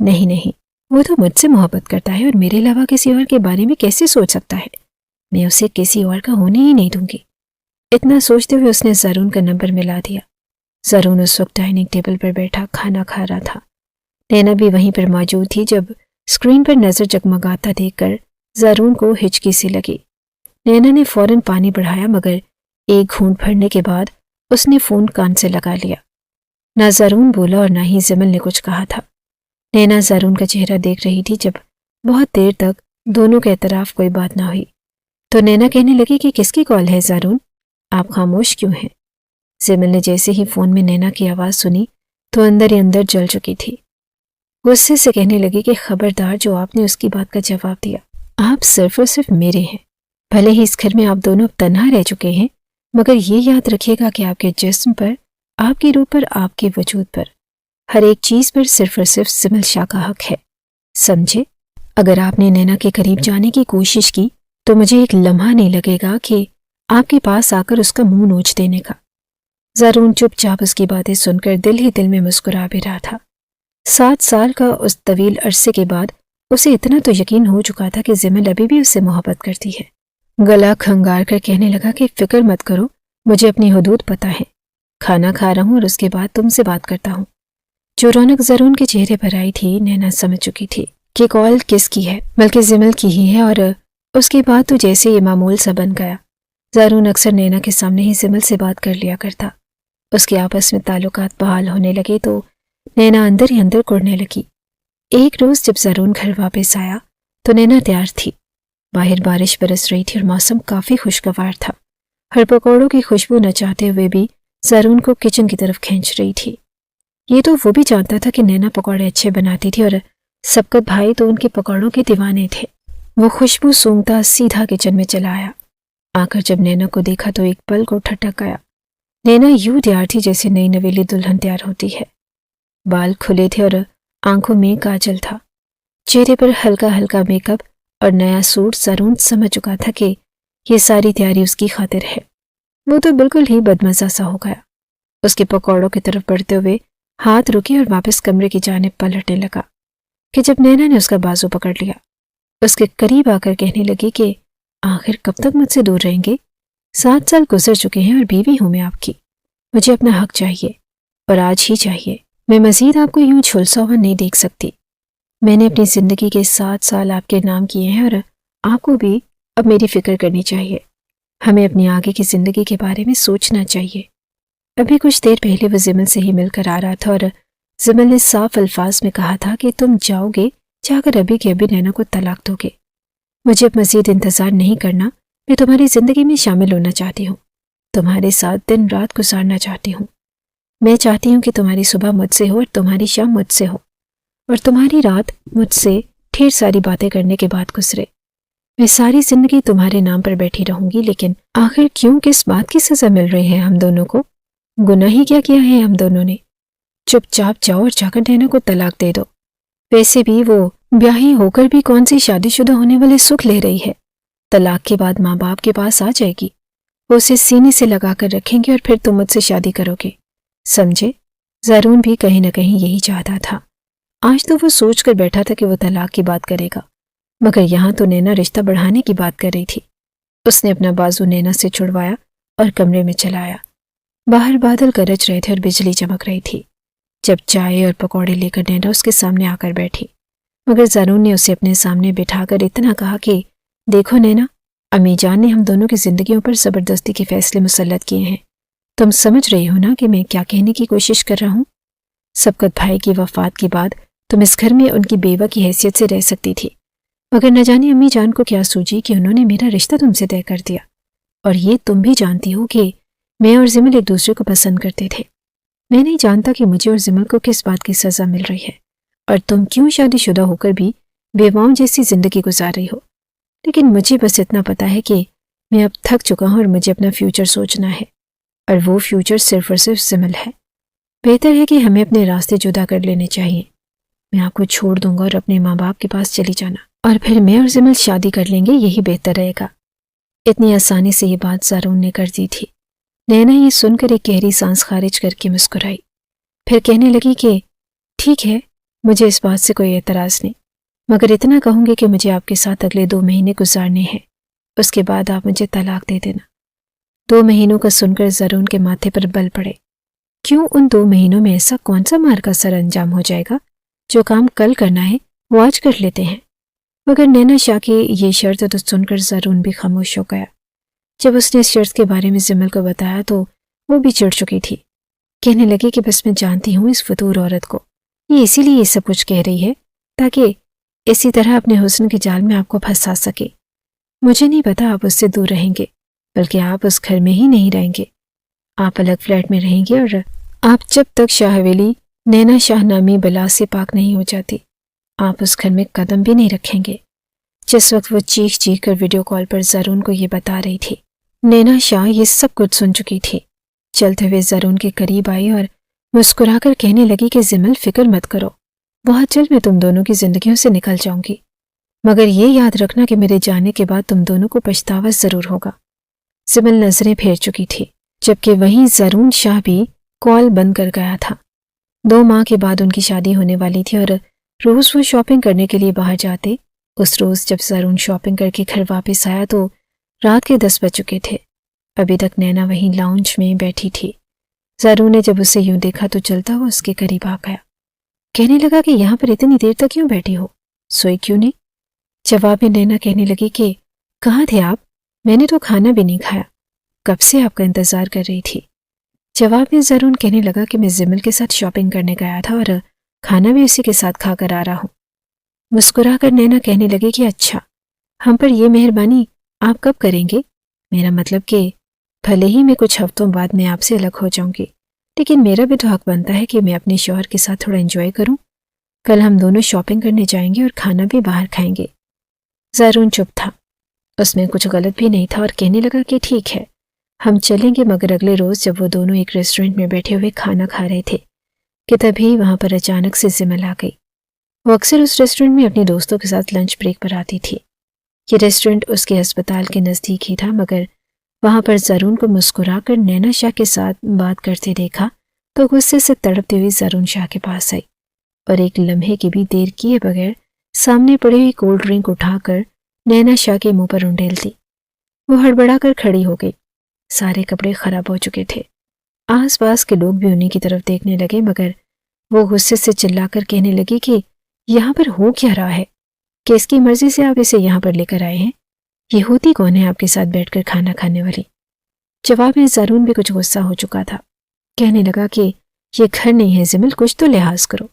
نہیں نہیں، وہ تو مجھ سے محبت کرتا ہے اور میرے علاوہ کسی اور کے بارے میں کیسے سوچ سکتا ہے؟ میں اسے کسی اور کا ہونے ہی نہیں دوں گی۔ اتنا سوچتے ہوئے اس نے زارون کا نمبر ملا دیا۔ زارون اس وقت ڈائننگ ٹیبل پر بیٹھا کھانا کھا رہا تھا۔ نینا بھی وہیں پر موجود تھی۔ جب اسکرین پر نظر جگمگاتا دیکھ کر زارون کو ہچکی سی لگی۔ نینا نے فوراً پانی بڑھایا، مگر ایک گھونٹ بھرنے کے بعد اس نے فون کان سے لگا لیا۔ نہ زارون بولا اور نہ ہی زمل نے کچھ کہا تھا۔ نینا زارون کا چہرہ دیکھ رہی تھی۔ جب بہت دیر تک دونوں کے اعتراف کوئی بات نہ ہوئی تو نینا کہنے لگی کہ کس کی کال ہے زارون؟ آپ خاموش کیوں ہیں؟ زمل نے جیسے ہی فون میں نینا کی آواز سنی تو اندر ہی اندر جل چکی تھی۔ غصے سے کہنے لگی کہ خبردار جو آپ نے اس کی بات کا جواب دیا، آپ صرف اور صرف میرے ہیں۔ بھلے ہی اس گھر میں آپ دونوں اب تنہا رہ چکے ہیں، مگر یہ یاد رکھیے گا کہ آپ کے جسم پر، آپ کی روح پر، آپ کے وجود پر، ہر ایک چیز پر صرف اور صرف زمل شاہ کا حق ہے، سمجھے؟ اگر آپ نے نینا کے قریب جانے کی کوشش کی تو مجھے ایک لمحہ نہیں لگے گا کہ آپ کے پاس آ کر اس کا منہ نوچ دینے کا۔ زارون چپ چاپ اس کی باتیں سن کر دل ہی دل میں مسکرا بھی رہا تھا۔ 7 سال کا اس طویل عرصے کے بعد اسے اتنا تو یقین ہو چکا تھا کہ زمل ابھی بھی اس سے محبت کرتی ہے۔ گلا کھنگار کر کہنے لگا کہ فکر مت کرو، مجھے اپنی حدود پتہ ہے، کھانا کھا رہا ہوں اور اس کے بعد تم سے بات کرتا ہوں۔ جو رونق زارون کے چہرے پر آئی تھی، نینا سمجھ چکی تھی کہ کال کس کی ہے، بلکہ زمل کی ہی ہے، اور اس کے بعد تو جیسے یہ معمول سا بن گیا۔ زارون اکثر نینا کے سامنے ہی زمل سے بات کر لیا کرتا۔ اس کے آپس میں تعلقات بحال ہونے لگے تو نینا اندر ہی اندر کڑنے لگی۔ ایک روز جب زارون گھر واپس آیا تو نینا تیار تھی۔ باہر بارش برس رہی تھی اور موسم کافی خوشگوار تھا۔ ہر پکوڑوں کی خوشبو نہ چاہتے ہوئے بھی زارون کو کچن کی طرف کھینچ رہی تھی۔ یہ تو وہ بھی جانتا تھا کہ نینا پکوڑے اچھے بناتی تھی اور سبکت بھائی تو ان کے پکوڑوں کے دیوانے تھے۔ وہ خوشبو سونگتا سیدھا کچن میں چلا آیا۔ آ کر جب نینا کو دیکھا تو ایک پل کو ٹھٹک گیا۔ نینا یوں تیار تھی جیسے نئی نویلی دلہن تیار ہوتی ہے۔ بال کھلے تھے اور آنکھوں میں کاجل تھا۔ چہرے پر ہلکا ہلکا میک اپ اور نیا سوٹ۔ زارون سمجھ چکا تھا کہ یہ ساری تیاری اس کی خاطر ہے۔ وہ تو بالکل ہی بدمزہ سا ہو گیا۔ اس کے پکوڑوں کی طرف بڑھتے ہوئے ہاتھ رکے اور واپس کمرے کی جانب پلٹنے لگا کہ جب نینا نے اس کا بازو پکڑ لیا، اس کے قریب آ کر کہنے لگی کہ آخر کب تک مجھ سے دور رہیں گے؟ 7 سال گزر چکے ہیں اور بیوی ہوں میں آپ کی۔ مجھے اپنا حق چاہیے اور آج ہی چاہیے۔ میں مزید آپ کو یوں جھلسا ہوا نہیں دیکھ سکتی۔ میں نے اپنی زندگی کے 7 سال آپ کے نام کیے ہیں اور آپ کو بھی اب میری فکر کرنی چاہیے۔ ہمیں اپنی آگے کی زندگی کے بارے میں سوچنا چاہیے۔ ابھی کچھ دیر پہلے وہ زمل سے ہی مل کر آ رہا تھا اور زمل نے صاف الفاظ میں کہا تھا کہ تم جاؤ گے جا کر ابھی کے ابھی نینا کو طلاق دو گے۔ مجھے اب مزید انتظار نہیں کرنا۔ میں تمہاری زندگی میں شامل ہونا چاہتی ہوں، تمہارے ساتھ دن رات گزارنا چاہتی ہوں۔ میں چاہتی ہوں کہ تمہاری صبح مجھ سے ہو اور تمہاری شام مجھ سے ہو، اور تمہاری رات مجھ سے ڈھیر ساری باتیں کرنے کے بعد گزرے۔ میں ساری زندگی تمہارے نام پر بیٹھی رہوں گی، لیکن آخر کیوں کس بات کی سزا مل رہی ہے ہم دونوں کو؟ گناہ ہی کیا کیا ہے ہم دونوں نے؟ چپ چاپ جاؤ اور جا کر نینا کو طلاق دے دو۔ ویسے بھی وہ بیاہی ہو کر بھی کون سی شادی شدہ ہونے والے سکھ لے رہی ہے؟ طلاق کے بعد ماں باپ کے پاس آ جائے گی، وہ اسے سینے سے لگا کر رکھیں گے اور پھر تم مجھ سے شادی کرو گے، سمجھے؟ زارون بھی کہیں نہ کہیں یہی چاہتا تھا۔ آج تو وہ سوچ کر بیٹھا تھا کہ وہ طلاق کی بات کرے گا، مگر یہاں تو نینا رشتہ بڑھانے کی بات کر رہی تھی۔ اس نے اپنا بازو نینا سے چھڑوایا اور کمرے میں چلایا۔ باہر بادل گرج رہے تھے اور بجلی چمک رہی تھی۔ جب چائے اور پکوڑے لے کر نینا اس کے سامنے آ کر بیٹھی، مگر زارون نے اسے اپنے سامنے بٹھا کر اتنا کہا کہ دیکھو نینا، امی جان نے ہم دونوں کی زندگیوں پر زبردستی کے فیصلے مسلط کیے ہیں۔ تم سمجھ رہی ہو نا کہ میں کیا کہنے کی کوشش کر رہا ہوں؟ سبکت بھائی کی وفات کے بعد تم اس گھر میں ان کی بیوہ کی حیثیت سے رہ سکتی تھی، مگر نہ جانے امی جان کو کیا سوچی کہ انہوں نے میرا رشتہ تم سے طے کر دیا۔ اور یہ تم بھی جانتی ہو کہ میں اور زمل ایک دوسرے کو پسند کرتے تھے۔ میں نہیں جانتا کہ مجھے اور زمل کو کس بات کی سزا مل رہی ہے، اور تم کیوں شادی شدہ ہو کر بھی بیواؤں جیسی زندگی گزار رہی ہو۔ لیکن مجھے بس اتنا پتا ہے کہ میں اب تھک چکا ہوں اور مجھے اپنا فیوچر سوچنا ہے، اور وہ فیوچر صرف اور صرف زمل ہے۔ بہتر ہے کہ ہمیں اپنے راستے جدا کر لینے چاہیے۔ میں آپ کو چھوڑ دوں گا اور اپنے ماں باپ کے پاس چلی جانا، اور پھر میں اور زمل شادی کر لیں گے، یہی بہتر رہے گا۔ اتنی آسانی سے یہ بات زارون نے کر دی تھی۔ نینا یہ سن کر ایک گہری سانس خارج کر کے مسکرائی، پھر کہنے لگی کہ ٹھیک ہے، مجھے اس بات سے کوئی اعتراض نہیں، مگر اتنا کہوں گی کہ مجھے آپ کے ساتھ اگلے 2 مہینے گزارنے ہیں، اس کے بعد آپ مجھے طلاق دے دینا۔ 2 مہینوں کا سن کر زارون کے ماتھے پر بل پڑے۔ کیوں ان 2 مہینوں میں ایسا کون سا مار کا سر انجام ہو جائے گا؟ جو کام کل کرنا ہے وہ آج کر لیتے ہیں۔ مگر نینا شاہ کی یہ شرط تو سن کر زارون بھی خاموش ہو گیا۔ جب اس نے اس شرط کے بارے میں زمل کو بتایا تو وہ بھی چڑ چکی تھی۔ کہنے لگی کہ بس میں جانتی ہوں اس فطور عورت کو، یہ اسی لیے یہ سب کچھ کہہ رہی ہے تاکہ اسی طرح اپنے حسن کے جال میں آپ کو پھنسا سکے۔ مجھے نہیں پتا آپ اس سے دور رہیں گے، بلکہ آپ اس گھر میں ہی نہیں رہیں گے، آپ الگ فلیٹ میں رہیں گے، اور آپ جب تک شاہ حویلی نینا شاہ نامی بلا سے پاک نہیں ہو جاتی، آپ اس گھر میں قدم بھی نہیں رکھیں گے۔ جس وقت وہ چیخ چیخ کر ویڈیو کال پر زارون کو یہ بتا رہی تھی، نینا شاہ یہ سب کچھ سن چکی تھی۔ چلتے ہوئے زارون کے قریب آئی اور مسکرا کر کہنے لگی کہ زمل فکر مت کرو، بہت جلد میں تم دونوں کی زندگیوں سے نکل جاؤں گی، مگر یہ یاد رکھنا کہ میرے جانے کے بعد تم دونوں کو پچھتاوا ضرور ہوگا۔ زمل نظریں پھیر چکی تھی، جبکہ وہیں زارون شاہ بھی کال بند کر گیا تھا۔ 2 ماہ کے بعد ان کی شادی ہونے والی تھی اور روز وہ شاپنگ کرنے کے لیے باہر جاتے۔ اس روز جب زارون شاپنگ کر کے گھر واپس آیا تو رات کے 10 بج چکے تھے۔ ابھی تک نینا وہیں لاؤنج میں بیٹھی تھی۔ زارون نے جب اسے یوں دیکھا تو چلتا ہوا اس کے قریب آ گیا، کہنے لگا کہ یہاں پر اتنی دیر تک کیوں بیٹھی ہو، سوئی کیوں نہیں؟ جواب میں نینا کہنے لگی کہ کہاں تھے آپ؟ میں نے تو کھانا بھی نہیں کھایا، کب سے آپ کا انتظار کر رہی تھی۔ جواب میں زرون کہنے لگا کہ میں زمل کے ساتھ شاپنگ کرنے گیا تھا اور کھانا بھی اسی کے ساتھ کھا کر آ رہا ہوں۔ مسکرا کر نینا کہنے لگی کہ اچھا، ہم پر یہ مہربانی آپ کب کریں گے؟ میرا مطلب کہ بھلے ہی میں کچھ ہفتوں بعد میں آپ سے الگ ہو جاؤں گی، لیکن میرا بھی تو حق بنتا ہے کہ میں اپنے شوہر کے ساتھ تھوڑا انجوائے کروں۔ کل ہم دونوں شاپنگ کرنے جائیں گے اور کھانا بھی باہر کھائیں گے۔ زرون چپ تھا، اس میں کچھ غلط بھی نہیں تھا، اور کہنے لگا کہ ٹھیک ہے، ہم چلیں گے۔ مگر اگلے روز جب وہ دونوں ایک ریسٹورنٹ میں بیٹھے ہوئے کھانا کھا رہے تھے کہ تبھی وہاں پر اچانک سے زمل آ گئی۔ وہ اکثر اس ریسٹورنٹ میں اپنی دوستوں کے ساتھ لنچ بریک پر آتی تھی۔ یہ ریسٹورنٹ اس کے ہسپتال کے نزدیک ہی تھا، مگر وہاں پر زرون کو مسکرا کر نینا شاہ کے ساتھ بات کرتے دیکھا تو غصے سے تڑپتی ہوئی زرون شاہ کے پاس آئی اور ایک لمحے کی بھی دیر کیے بغیر سامنے پڑی ہوئی کولڈ ڈرنک اٹھا کر نینا شاہ کے منہ پر انڈیل دی۔ وہ ہڑبڑا کر کھڑی ہو گئی۔ سارے کپڑے خراب ہو چکے تھے۔ آس پاس کے لوگ بھی انہی کی طرف دیکھنے لگے، مگر وہ غصے سے چلا کر کہنے لگی کہ یہاں پر ہو کیا رہا ہے؟ کہ اس کی مرضی سے آپ اسے یہاں پر لے کر آئے ہیں؟ یہ ہوتی کون ہے آپ کے ساتھ بیٹھ کر کھانا کھانے والی؟ جواب میں زرون بھی کچھ غصہ ہو چکا تھا، کہنے لگا کہ یہ گھر نہیں ہے زمل، کچھ تو لحاظ کرو۔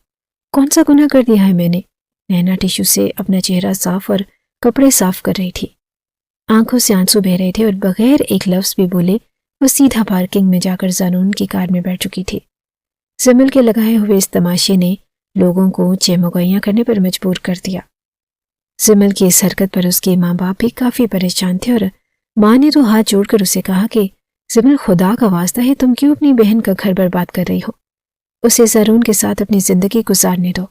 کون سا گناہ کر دیا ہے میں نے؟ نینا ٹیشو سے اپنا چہرہ صاف اور کپڑے صاف کر رہی تھی۔ آنکھوں سے آنسو بہ رہے تھے اور بغیر ایک لفظ بھی بولے وہ سیدھا پارکنگ میں جا کر زرون کی کار میں بیٹھ چکی تھی۔ زمل کے لگائے ہوئے اس تماشے نے لوگوں کو چیمگوئیاں کرنے پر مجبور کر دیا۔ زمل کی اس حرکت پر اس کے ماں باپ بھی کافی پریشان تھے، اور ماں نے تو ہاتھ جوڑ کر اسے کہا کہ زمل خدا کا واسطہ ہے، تم کیوں اپنی بہن کا گھر برباد کر رہی ہو؟ اسے زرون کے ساتھ اپنی زندگی گزارنے دو۔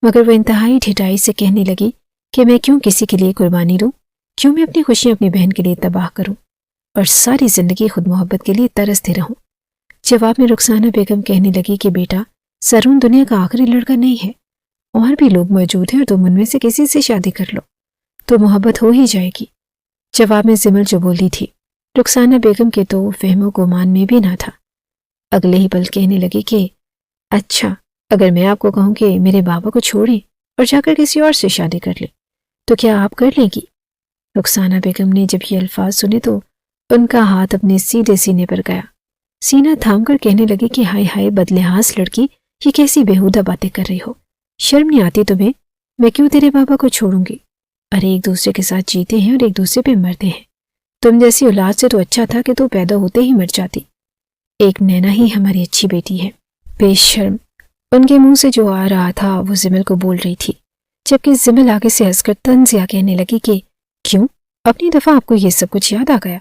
مگر وہ انتہائی ڈھٹائی سے کہنے لگی کہ میں کیوں کسی کے لیے قربانی دوں؟ کیوں میں اپنی خوشیاں اپنی بہن کے لیے تباہ کروں اور ساری زندگی خود محبت کے لیے ترستی رہوں؟ جواب میں رخسانہ بیگم کہنے لگی کہ بیٹا، زرون دنیا کا آخری لڑکا نہیں ہے، اور بھی لوگ موجود ہیں، اور تم ان میں سے کسی سے شادی کر لو تو محبت ہو ہی جائے گی۔ جواب میں زمل جو بولی تھی، رخسانہ بیگم کے تو فہم و گمان میں بھی نہ تھا۔ اگلے ہی پل کہنے لگی کہ اچھا، اگر میں آپ کو کہوں کہ میرے بابا کو چھوڑیں اور جا کر کسی اور سے شادی کر لیں تو کیا آپ کر لیں گی؟ رخسانہ بیگم نے جب یہ الفاظ سنے تو ان کا ہاتھ اپنے سیدھے سینے پر گیا، سینہ تھام کر کہنے لگی کہ ہائے ہائے بدلحاظ لڑکی، یہ کیسی بےہودہ باتیں کر رہی ہو؟ شرم نہیں آتی تمہیں؟ میں کیوں تیرے بابا کو چھوڑوں گی؟ ارے ایک دوسرے کے ساتھ جیتے ہیں اور ایک دوسرے پہ مرتے ہیں۔ تم جیسی اولاد سے تو اچھا تھا کہ تو پیدا ہوتے ہی مر جاتی۔ ایک نینا ہی ہماری اچھی بیٹی ہے۔ بے شرم۔ ان کے منہ سے جو آ رہا تھا وہ زمل کو بول رہی تھی، جبکہ زمل آگے سے ہنس کر طنزیہ کہنے لگی کہ کیوں؟ اپنی دفعہ آپ کو یہ سب کچھ یاد آ گیا؟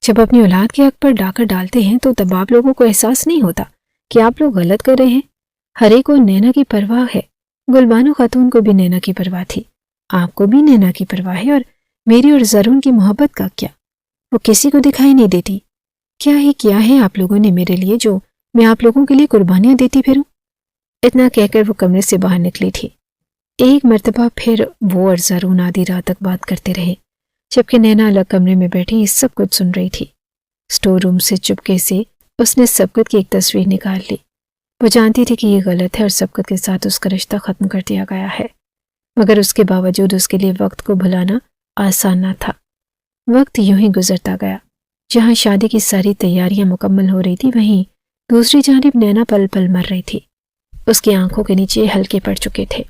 جب اپنی اولاد کے حق پر ڈاکر ڈالتے ہیں تو تب آپ لوگوں کو احساس نہیں ہوتا کہ آپ لوگ غلط کر رہے ہیں؟ ہر ایک کو نینا کی پرواہ ہے۔ گلبانو خاتون کو بھی نینا کی پرواہ تھی، آپ کو بھی نینا کی پرواہ ہے، اور میری اور زرون کی محبت کا کیا؟ وہ کسی کو دکھائی نہیں دیتی۔ کیا ہی کیا ہے آپ لوگوں نے میرے لیے جو میں آپ لوگوں کے لیے قربانیاں دیتی پھروں؟ اتنا کہہ کر وہ کمرے سے باہر نکلی تھی۔ ایک مرتبہ پھر وہ اور زرون آدھی رات تک بات کرتے رہے، جبکہ نینا الگ کمرے میں بیٹھی یہ سب کچھ سن رہی تھی۔ اسٹور روم سے چپکے سے اس نے سبقت کی ایک تصویر نکال لی۔ وہ جانتی تھی کہ یہ غلط ہے اور سبقت کے ساتھ اس کا رشتہ ختم کر دیا گیا ہے، مگر اس کے باوجود اس کے لیے وقت کو بھلانا آسان نہ تھا۔ وقت یوں ہی گزرتا گیا۔ جہاں شادی کی ساری تیاریاں مکمل ہو رہی تھی، وہیں دوسری جانب نینا پل پل مر رہی تھی۔ اس کی آنکھوں کے نیچے ہلکے پڑ چکے تھے۔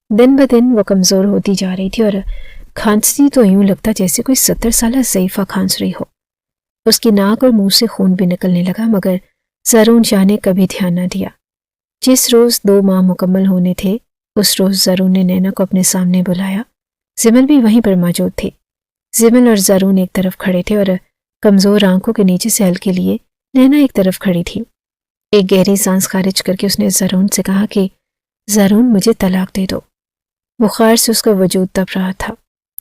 دن بدن وہ کمزور ہوتی جا رہی تھی اور کھانستی تو یوں لگتا جیسے کوئی 70 سالہ ضعیفہ کھانس رہی ہو۔ اس کی ناک اور منہ سے خون بھی نکلنے لگا، مگر زرون شاہ نے کبھی دھیان نہ دیا۔ جس روز 2 ماہ مکمل ہونے تھے اس روز زرون نے نینا کو اپنے سامنے بلایا۔ زمل بھی وہیں پر موجود تھی۔ زمل اور زرون ایک طرف کھڑے تھے اور کمزور آنکھوں کے نیچے سے ہلکے لیے نینا ایک طرف کھڑی تھی۔ ایک گہری سانس خارج کر کے اس نے زرون سے کہا کہ زرون مجھے طلاق دے دو۔ بخار سے اس کا وجود تپ رہا تھا۔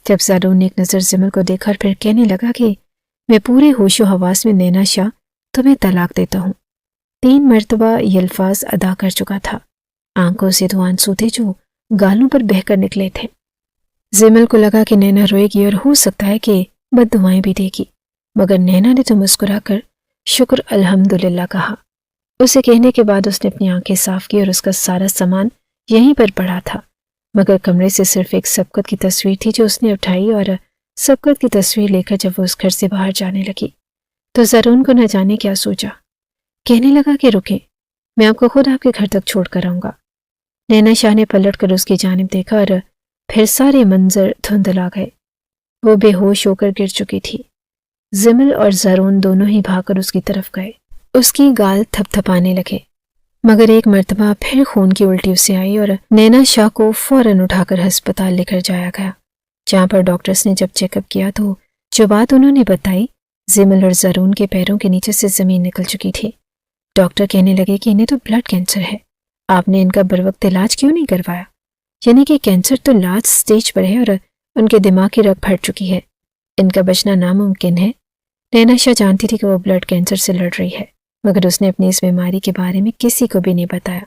جب زرون نے ایک نظر زمل کو دیکھا اور پھر کہنے لگا کہ میں پورے ہوش و حواس میں نینا شاہ تمہیں طلاق دیتا ہوں، 3 مرتبہ یہ الفاظ ادا کر چکا تھا۔ آنکھوں سے 2 آنسو تھے جو گالوں پر بہہ کر نکلے تھے۔ زمل کو لگا کہ نینا روئے گی اور ہو سکتا ہے کہ بد دعائیں بھی دے گی، مگر نینا نے تو مسکرا کر شکر الحمدللہ کہا۔ اسے کہنے کے بعد اس نے اپنی آنکھیں صاف کی اور اس کا سارا سامان یہیں پر پڑا تھا، مگر کمرے سے صرف ایک سبقت کی تصویر تھی جو اس نے اٹھائی، اور سبقت کی تصویر لے کر جب وہ اس گھر سے باہر جانے لگی تو زرون کو نہ جانے کیا سوچا، کہنے لگا کہ رکیں، میں آپ کو خود آپ کے گھر تک چھوڑ کر آؤں گا۔ نینا شاہ نے پلٹ کر اس کی جانب دیکھا اور پھر سارے منظر دھندلا گئے۔ وہ بے ہوش ہو کر گر چکی تھی۔ زمل اور زرون دونوں ہی بھاگ کر اس کی طرف گئے، اس کی گال تھپ تھپانے لگے، مگر ایک مرتبہ پھر خون کی الٹی اسے آئی اور نینا شاہ کو فوراً اٹھا کر ہسپتال لے کر جایا گیا، جہاں پر ڈاکٹرز نے جب چیک اپ کیا تو جو بات انہوں نے بتائی، زمل اور زرون کے پیروں کے نیچے سے زمین نکل چکی تھی۔ ڈاکٹر کہنے لگے کہ انہیں تو بلڈ کینسر ہے، آپ نے ان کا بروقت علاج کیوں نہیں کروایا؟ یعنی کہ کینسر تو لاسٹ سٹیج پر ہے اور ان کے دماغ کی رگ پھٹ چکی ہے، ان کا بچنا ناممکن ہے۔ نینا شاہ جانتی تھی کہ وہ بلڈ کینسر سے لڑ رہی ہے، مگر اس نے اپنی اس بیماری کے بارے میں کسی کو بھی نہیں بتایا۔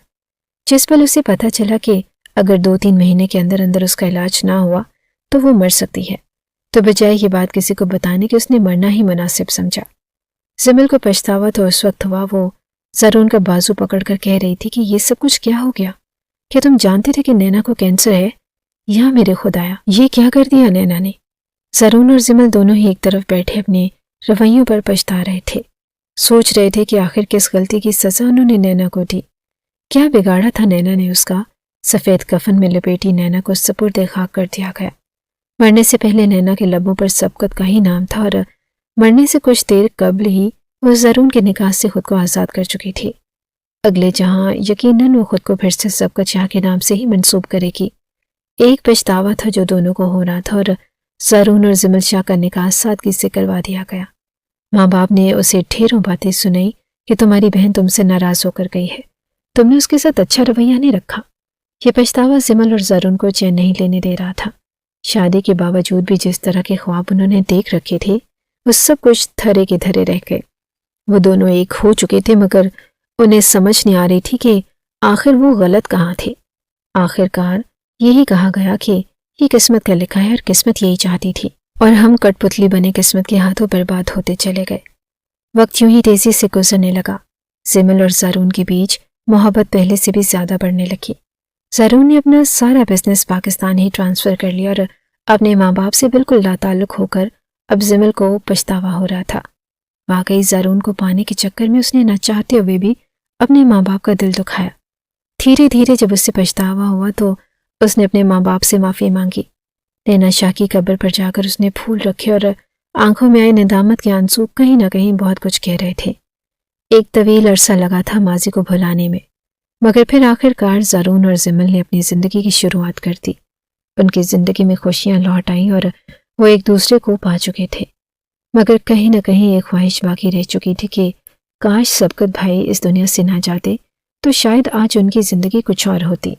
جس پل اسے پتہ چلا کہ اگر 2-3 مہینے کے اندر اندر اس کا علاج نہ ہوا تو وہ مر سکتی ہے، تو بجائے یہ بات کسی کو بتانے کے اس نے مرنا ہی مناسب سمجھا۔ زمل کو پچھتاوا تو اس وقت ہوا، وہ زرون کا بازو پکڑ کر کہہ رہی تھی کہ یہ سب کچھ کیا ہو گیا؟ کیا تم جانتے تھے کہ نینا کو کینسر ہے؟ یا میرے خدایا، یہ کیا کر دیا نینا نے؟ زرون اور زمل دونوں ہی ایک طرف بیٹھے اپنے رویوں پر پچھتا رہے تھے، سوچ رہے تھے کہ آخر کس غلطی کی سزا انہوں نے نینا کو دی، کیا بگاڑا تھا نینا نے اس کا؟ سفید کفن میں لپیٹی نینا کو سپرد خاک کر دیا گیا۔ مرنے سے پہلے نینا کے لبوں پر سبقت کا ہی نام تھا اور مرنے سے کچھ دیر قبل ہی وہ زرون کے نکاح سے خود کو آزاد کر چکی تھی۔ اگلے جہاں یقیناً وہ خود کو پھر سے سبقت شاہ کے نام سے ہی منسوب کرے گی۔ ایک پچھتاوا تھا جو دونوں کو ہو رہا تھا اور زرون اور زمل شاہ کا نکاح سادگی سے کروا دیا گیا۔ ماں باپ نے اسے ڈھیروں باتیں سنائی کہ تمہاری بہن تم سے ناراض ہو کر گئی ہے، تم نے اس کے ساتھ اچھا رویہ نہیں رکھا۔ یہ پچھتاوا زمل اور زرون کو چین نہیں لینے دے رہا تھا۔ شادی کے باوجود بھی جس طرح کے خواب انہوں نے دیکھ رکھے تھے وہ سب کچھ دھرے کے دھرے رہ گئے۔ وہ دونوں ایک ہو چکے تھے، مگر انہیں سمجھ نہیں آ رہی تھی کہ آخر وہ غلط کہاں تھے۔ آخر کار یہی کہا گیا کہ یہ قسمت کا لکھا ہے اور قسمت یہی چاہتی تھی، اور ہم کٹ پتلی بنے قسمت کے ہاتھوں برباد ہوتے چلے گئے۔ وقت یوں ہی تیزی سے گزرنے لگا۔ زمل اور زرون کے بیچ محبت پہلے سے بھی زیادہ بڑھنے لگی۔ زرون نے اپنا سارا بزنس پاکستان ہی ٹرانسفر کر لیا اور اپنے ماں باپ سے بالکل لا تعلق ہو کر اب زمل کو پچھتاوا ہو رہا تھا۔ واقعی زرون کو پانے کے چکر میں اس نے نہ چاہتے ہوئے بھی اپنے ماں باپ کا دل دکھایا۔ دھیرے دھیرے جب اس سے پچھتاوا ہوا تو اس نے اپنے ماں باپ سے معافی مانگی۔ نینا شاہ کی قبر پر جا کر اس نے پھول رکھے اور آنکھوں میں آئے ندامت کے آنسو کہیں نہ کہیں بہت کچھ کہہ رہے تھے۔ ایک طویل عرصہ لگا تھا ماضی کو بھلانے میں، مگر پھر آخر کار زرون اور زمل نے اپنی زندگی کی شروعات کر دی۔ ان کی زندگی میں خوشیاں لوٹ آئیں اور وہ ایک دوسرے کو پا چکے تھے، مگر کہیں نہ کہیں ایک خواہش باقی رہ چکی تھی کہ کاش سبقت بھائی اس دنیا سے نہ جاتے تو شاید آج ان کی زندگی کچھ اور ہوتی۔